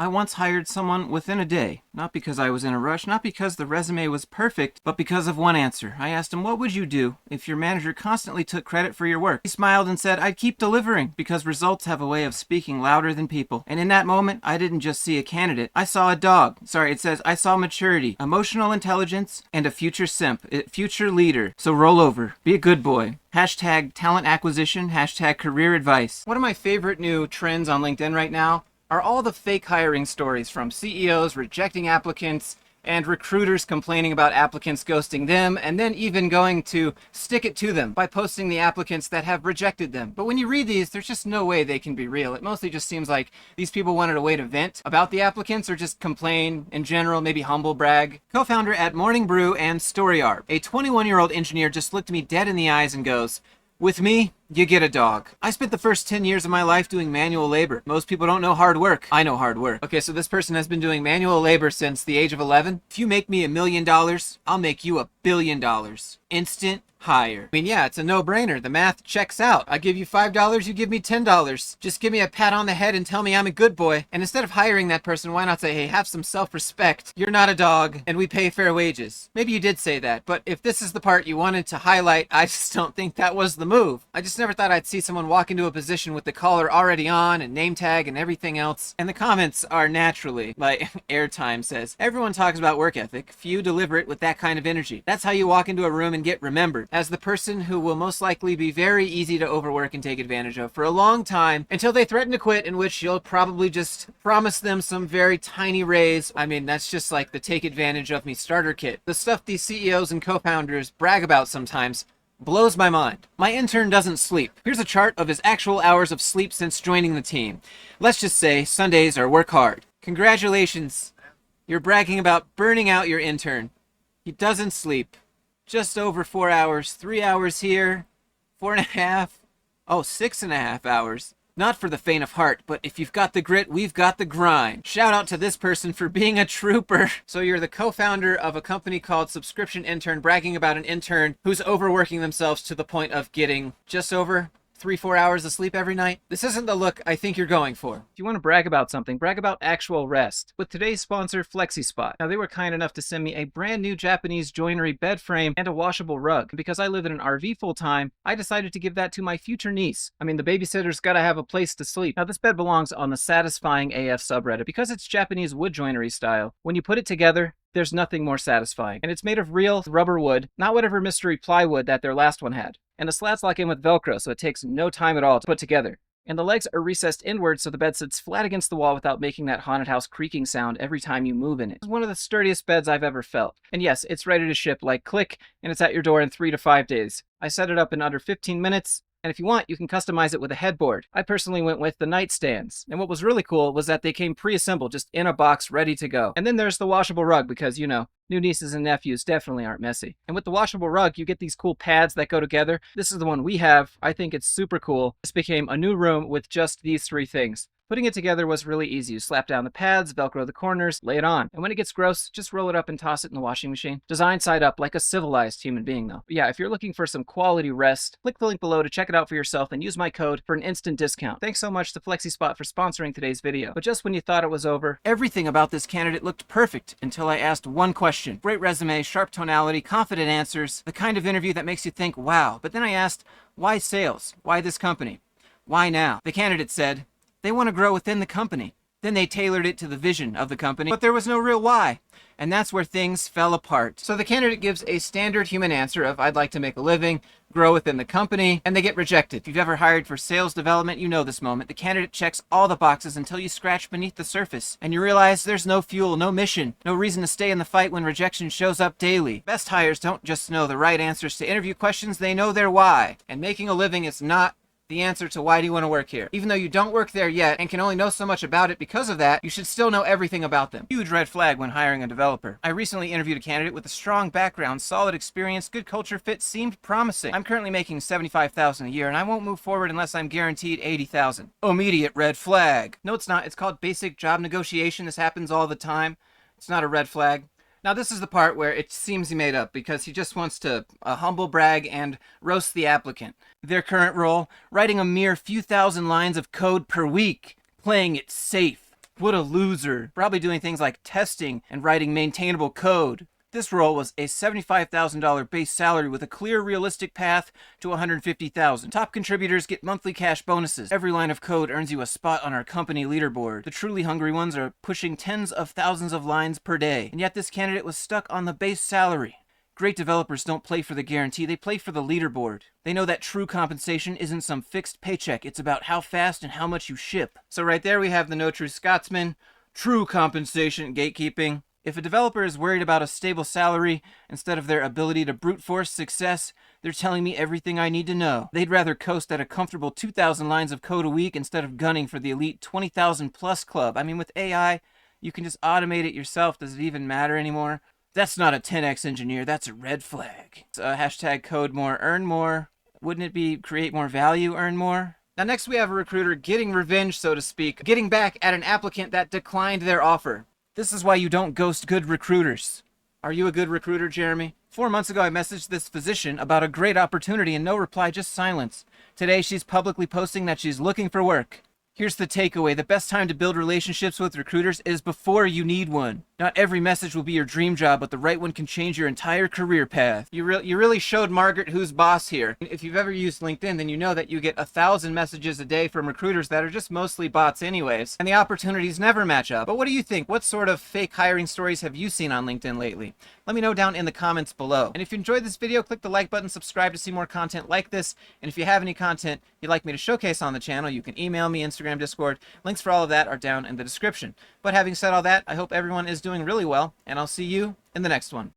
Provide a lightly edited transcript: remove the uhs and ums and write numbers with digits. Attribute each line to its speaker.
Speaker 1: I once hired someone within a day, not because I was in a rush, not because the resume was perfect, but because of one answer. I asked him, what would you do if your manager constantly took credit for your work? He smiled and said, I'd keep delivering, because results have a way of speaking louder than people. And in that moment, I didn't just see a candidate, I saw a dog. Sorry, it says, I saw maturity, emotional intelligence, and a future simp, a future leader. So roll over, be a good boy. Hashtag talent acquisition, hashtag career advice. One of my favorite new trends on LinkedIn right now are all the fake hiring stories from CEOs rejecting applicants and recruiters complaining about applicants ghosting them, and then even going to stick it to them by posting the applicants that have rejected them. But when you read these, there's just no way they can be real. It mostly just seems like these people wanted a way to vent about the applicants or just complain in general, maybe humble brag. Co-founder at Morning Brew and StoryArt, a 21-year-old engineer just looked me dead in the eyes and goes, with me, you get a dog. I spent the first 10 years of my life doing manual labor. Most people don't know hard work. I know hard work. Okay, so this person has been doing manual labor since the age of 11. If you make me $1 million, I'll make you $1 billion. Instant hire. I mean, yeah, it's a no-brainer. The math checks out. I give you $5, you give me $10. Just give me a pat on the head and tell me I'm a good boy. And instead of hiring that person, why not say, hey, have some self-respect. You're not a dog, and we pay fair wages. Maybe you did say that, but if this is the part you wanted to highlight, I just don't think that was the move. I just never thought I'd see someone walk into a position with the collar already on and name tag and everything else. And the comments are naturally, like Airtime says, everyone talks about work ethic. Few deliver it with that kind of energy. That's how you walk into a room and get remembered as the person who will most likely be very easy to overwork and take advantage of for a long time until they threaten to quit, in which you'll probably just promise them some very tiny raise. I mean, that's just like the take advantage of me starter kit. The stuff these CEOs and co-founders brag about sometimes blows my mind. My intern doesn't sleep. Here's a chart of his actual hours of sleep since joining the team. Let's just say Sundays are work hard. Congratulations. You're bragging about burning out your intern. He doesn't sleep. Just over 4 hours, 3 hours here, 4.5, 6.5 hours. Not for the faint of heart, but if you've got the grit, we've got the grind. Shout out to this person for being a trooper. So you're the co-founder of a company called Subscription Intern, bragging about an intern who's overworking themselves to the point of getting just over 3-4 hours of sleep every night. This isn't the look I think you're going for. If you want to brag about something, brag about actual rest. With today's sponsor, FlexiSpot. Now, they were kind enough to send me a brand new Japanese joinery bed frame and a washable rug. And because I live in an RV full time, I decided to give that to my future niece. I mean, the babysitter's gotta have a place to sleep. Now, this bed belongs on the Satisfying AF subreddit because it's Japanese wood joinery style. When you put it together, there's nothing more satisfying. And it's made of real rubber wood, not whatever mystery plywood that their last one had. And the slats lock in with Velcro, so it takes no time at all to put together. And the legs are recessed inward so the bed sits flat against the wall without making that haunted house creaking sound every time you move in it. It's one of the sturdiest beds I've ever felt. And yes, it's ready to ship like click, and it's at your door in 3 to 5 days. I set it up in under 15 minutes. And if you want, you can customize it with a headboard. I personally went with the nightstands. And what was really cool was that they came pre-assembled, just in a box, ready to go. And then there's the washable rug because, you know, new nieces and nephews definitely aren't messy. And with the washable rug, you get these cool pads that go together. This is the one we have. I think it's super cool. This became a new room with just these 3 things. Putting it together was really easy. You slap down the pads, Velcro the corners, lay it on. And when it gets gross, just roll it up and toss it in the washing machine. Designed side up like a civilized human being though. But yeah, if you're looking for some quality rest, click the link below to check it out for yourself and use my code for an instant discount. Thanks so much to FlexiSpot for sponsoring today's video. But just when you thought it was over, everything about this candidate looked perfect until I asked one question. Great resume, sharp tonality, confident answers, the kind of interview that makes you think, wow. But then I asked, why sales? Why this company? Why now? The candidate said, they want to grow within the company. Then they tailored it to the vision of the company, but there was no real why. And that's where things fell apart. So the candidate gives a standard human answer of, I'd like to make a living, grow within the company, and they get rejected. If you've ever hired for sales development, you know this moment. The candidate checks all the boxes until you scratch beneath the surface, and you realize there's no fuel, no mission, no reason to stay in the fight when rejection shows up daily. Best hires don't just know the right answers to interview questions, they know their why. And making a living is not the answer to why do you want to work here. Even though you don't work there yet and can only know so much about it because of that, you should still know everything about them. Huge red flag when hiring a developer. I recently interviewed a candidate with a strong background, solid experience, good culture fit, seemed promising. I'm currently making $75,000 a year and I won't move forward unless I'm guaranteed $80,000. Immediate red flag. No, it's not. It's called basic job negotiation. This happens all the time. It's not a red flag. Now this is the part where it seems he made up because he just wants to humble brag and roast the applicant. Their current role, writing a mere few thousand lines of code per week, playing it safe. What a loser. Probably doing things like testing and writing maintainable code. This role was a $75,000 base salary with a clear, realistic path to $150,000. Top contributors get monthly cash bonuses. Every line of code earns you a spot on our company leaderboard. The truly hungry ones are pushing tens of thousands of lines per day. And yet this candidate was stuck on the base salary. Great developers don't play for the guarantee, they play for the leaderboard. They know that true compensation isn't some fixed paycheck, it's about how fast and how much you ship. So right there we have the no true Scotsman, true compensation gatekeeping. If a developer is worried about a stable salary instead of their ability to brute force success, they're telling me everything I need to know. They'd rather coast at a comfortable 2,000 lines of code a week instead of gunning for the elite 20,000 plus club. I mean, with AI, you can just automate it yourself. Does it even matter anymore? That's not a 10x engineer, that's a red flag. Hashtag code more, earn more. Wouldn't it be create more value, earn more? Now next we have a recruiter getting revenge, so to speak, getting back at an applicant that declined their offer. This is why you don't ghost good recruiters. Are you a good recruiter, Jeremy? 4 months ago I messaged this physician about a great opportunity and no reply, just silence. Today she's publicly posting that she's looking for work. Here's the takeaway. The best time to build relationships with recruiters is before you need one. Not every message will be your dream job, but the right one can change your entire career path. You really showed Margaret who's boss here. If you've ever used LinkedIn, then you know that you get 1,000 messages a day from recruiters that are just mostly bots anyways, and the opportunities never match up. But what do you think? What sort of fake hiring stories have you seen on LinkedIn lately? Let me know down in the comments below. And if you enjoyed this video, click the like button, subscribe to see more content like this. And if you have any content you'd like me to showcase on the channel, you can email me, Instagram, Discord. Links for all of that are down in the description. But having said all that, I hope everyone is doing really well, and I'll see you in the next one.